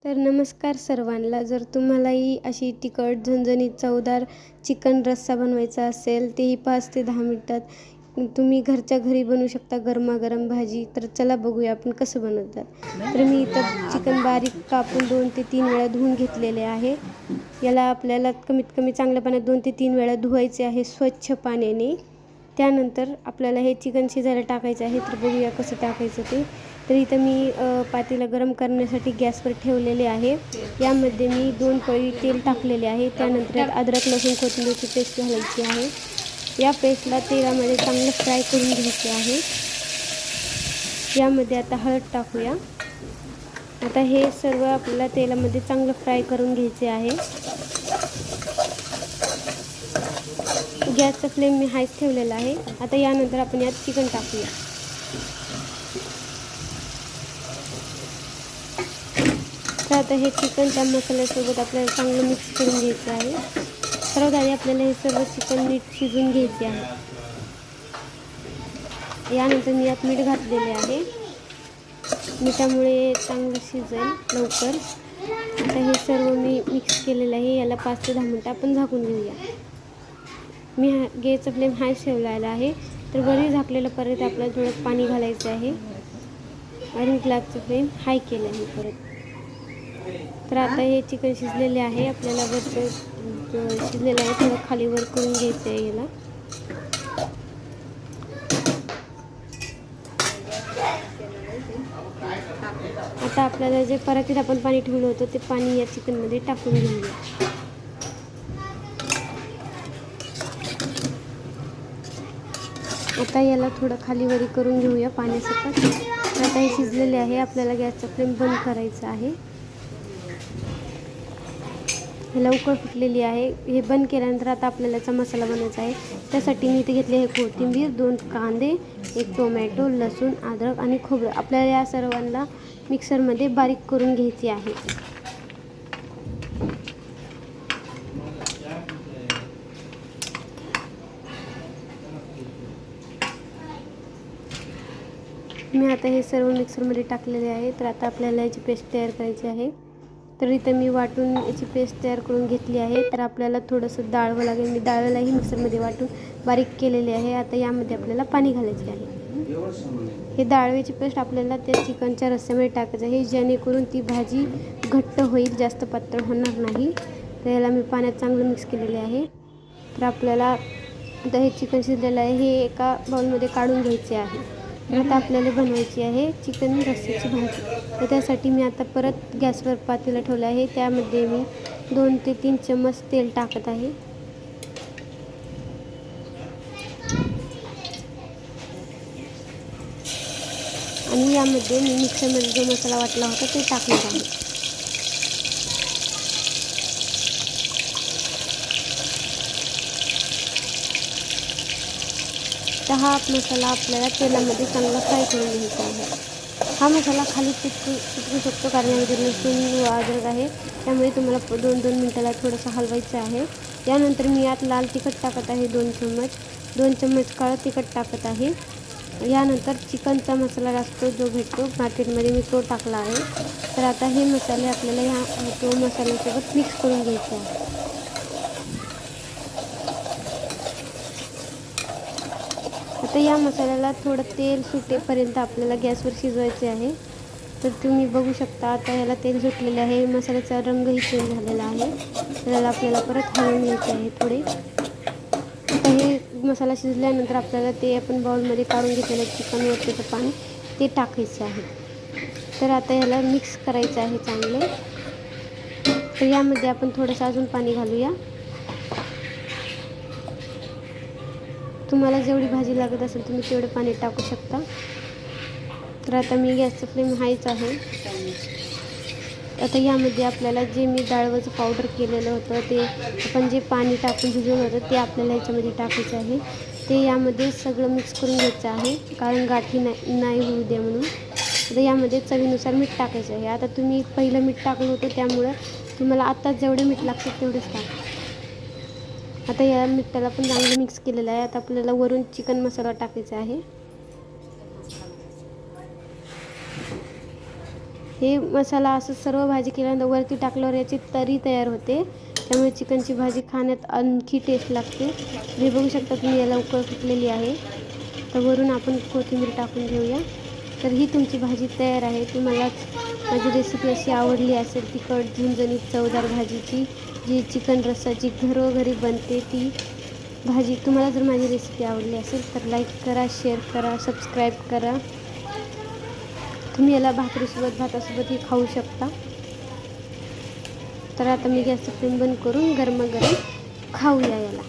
तर नमस्कार सर्वांना. जर तुम्हालाही अशी तिखट झणझणीत चवदार चिकन रस्सा बनवायचा असेल, तेही 5 ते 10 मिनिटात तुम्ही घरच्या घरी बनवू शकता गरमागरम भाजी. तर चला बघूया आपण कसं बनवतात. तर मी इथं चिकन बारीक कापून 2 ते 3 वेळा धुवून घेतलेले आहे. याला आपल्याला कमीत कमी चांगल्या पाण्यात 2 ते 3 वेळा धुवायचे आहे स्वच्छ पाण्याने. त्यानंतर आपल्याला हे चिकन शिजायला टाकायचं आहे. तर बघूया कसं टाकायचं ते. तर इथं मी पातेलं गरम करण्यासाठी गॅसवर ठेवलेले आहे. यामध्ये मी 2 पळी तेल टाकलेले आहे. त्यानंतर यात अद्रक लसूण कोथिंबीरची पेस्ट घालायची आहे. या पेस्टला तेलामध्ये चांगलं फ्राय करून घ्यायचे आहे. यामध्ये आता हळद टाकूया. आता हे सर्व आपल्याला तेलामध्ये चांगलं फ्राय करून घ्यायचे आहे. गॅसचा फ्लेम मी हायच ठेवलेला आहे. आता यानंतर आपण यात चिकन टाकूया. तर आता हे चिकन त्या मसाल्यासोबत आपल्याला चांगलं मिक्स करून घ्यायचं आहे. सर्वात आधी आपल्याला हे सर्व चिकन नीट शिजून घ्यायचे आहे. यानंतर मी यात मीठ घातलेले आहे. मिठामुळे चांगलं शिजेल लवकर. आता हे सर्व मी मिक्स केलेलं आहे. याला 5 ते 10 मिनिटं आपण झाकून घेऊया. मी गॅसचा फ्लेम हाय ठेवलेला आहे. तर वरी झाकलेलं परत आपल्याला थोडं पाणी घालायचं आहे आणि गॅसचा फ्लेम हाय केलं आहे परत. तर आता हे चिकन शिजलेले आहे. आपल्याला वर शिजलेलं आहे. थोडं खाली वर करून घ्यायचं आहे याला. आता आपल्याला जे परातीत आपण पाणी ठेवलं होतं ते पाणी या चिकनमध्ये टाकून घेऊया. आता याला थोडं खाली वरी करून घेऊया पाण्यासकट. तर आता हे शिजलेले आहे. आपल्याला गॅसचा फ्लेम बंद करायचा आहे. हे लवकर फुटलेली आहे. हे बंद केल्यानंतर आता आपल्याला याचा मसाला बनवायचा आहे. त्यासाठी मी इथे घेतले आहे कोथिंबीर, 2 कांदे, 1 टोमॅटो, लसूण, अद्रक आणि खोबरं. आपल्याला या सर्वांना मिक्सरमध्ये बारीक करून घ्यायची आहे. मी आता हे सर्व मिक्सरमध्ये टाकलेले आहे. तर आता आपल्याला याची पेस्ट तयार करायची आहे. तर इथं मी वाटून याची पेस्ट तयार करून घेतली आहे. तर आपल्याला थोडंसं डाळवं लागेल. मी डाळलाही मिक्सरमध्ये वाटून बारीक केलेली आहे. आता यामध्ये आपल्याला पाणी घालायचे आहे. हे डाळव्याची पेस्ट आपल्याला त्या चिकनच्या रस्स्यामध्ये टाकायचं आहे, जेणेकरून ती भाजी घट्ट होईल, जास्त पातळ होणार नाही. तर याला मी पाण्यात चांगलं मिक्स केलेले आहे. तर आपल्याला आता हे चिकन शिजलेलं आहे. हे एका बाउलमध्ये काढून घ्यायचे आहे. आता आपल्याला बनवायची आहे चिकन रस्स्याची भाजी. तर त्यासाठी मी आता परत गॅसवर पातेलं ठेवलं आहे. त्यामध्ये मी 2 ते 3 चम्मच तेल टाकत आहे. आणि यामध्ये मी मिक्सरमध्ये जो मसाला वाटला होता ते टाकणार आहे. तर हा मसाला आपल्याला तेलामध्ये चांगला फ्राय करून घ्यायचा आहे. हा मसाला खाली चिटकू शकतो कारण यामध्ये लसूण अद्रक आहे. त्यामुळे तुम्हाला 2-2 मिनिटाला थोडंसं हलवायचं आहे. यानंतर मी यात लाल तिखट टाकत आहे 2 चम्मच, 2 चम्मच काळं तिखट टाकत आहे. यानंतर चिकनचा मसाला असतो जो भेटतो मार्केटमध्ये, मी तो टाकला आहे. तर आता हे मसाले आपल्याला तो मसाल्यासोबत मिक्स करून घ्यायचे आहे. आता या मसाल्याला थोडं तेल सुटेपर्यंत आपल्याला गॅसवर शिजवायचे आहे. तर तुम्ही बघू शकता आता याला तेल सुटलेले आहे. मसाल्याचा रंगही चेंज झालेला आहे. तर याला आपल्याला परत हलवून घ्यायचे आहे थोडे. आता हे मसाला शिजल्यानंतर आपल्याला ते आपण बाउलमध्ये काढून घेतलेलं चिकनवरचं पाणी ते टाकायचं आहे. तर आता याला मिक्स करायचं आहे चांगले. तर यामध्ये आपण थोडंसं अजून पाणी घालूया. तुम्हाला जेवढी भाजी लागत असेल तुम्ही तेवढे पाणी टाकू शकता. तर आता मी गॅसचं फ्लेम हायच आहे. आता यामध्ये आपल्याला जे मी डाळवाचं पावडर केलेलं होतं ते आपण जे पाणी टाकून भिजवलं होतं ते आपल्याला ह्याच्यामध्ये टाकायचं आहे. ते यामध्ये सगळं मिक्स करून घ्यायचं आहे कारण गाठी नाही होऊ द्या म्हणून. आता यामध्ये चवीनुसार मीठ टाकायचं आहे. आता तुम्ही पहिलं मीठ टाकलं होतं त्यामुळं तुम्हाला आता जेवढे मीठ लागतं तेवढेच टाका. आता या मिठाला पण चांगलं मिक्स केलेलं आहे. आता आपल्याला वरून चिकन मसाला टाकायचा आहे. हे मसाला असं सर्व भाजी केल्यानंतर वरती टाकल्यावर याची तरी तयार होते, त्यामुळे चिकनची भाजी खाण्यात आणखी टेस्ट लागते. हे बघू शकता तुम्ही, याला उकळ फुटलेली आहे. तर वरून आपण कोथिंबीर टाकून घेऊया. तर ही तुमची भाजी तयार आहे. तुम्हाला माझी रेसिपी अशी आवडली असेल, तिखट झणझणीत चवदार भाजीची जी चिकन रस्साची घरोघरी बनते ती भाजी, तुम्हाला जर माझी रेसिपी आवडली असेल तर लाईक करा, शेअर करा, सबस्क्राईब करा. तुम्ही याला भाकरीसोबत भातासोबतही खाऊ शकता. तर आता मी गॅसचा फ्लेम बंद करून गरमागरम खाऊया याला.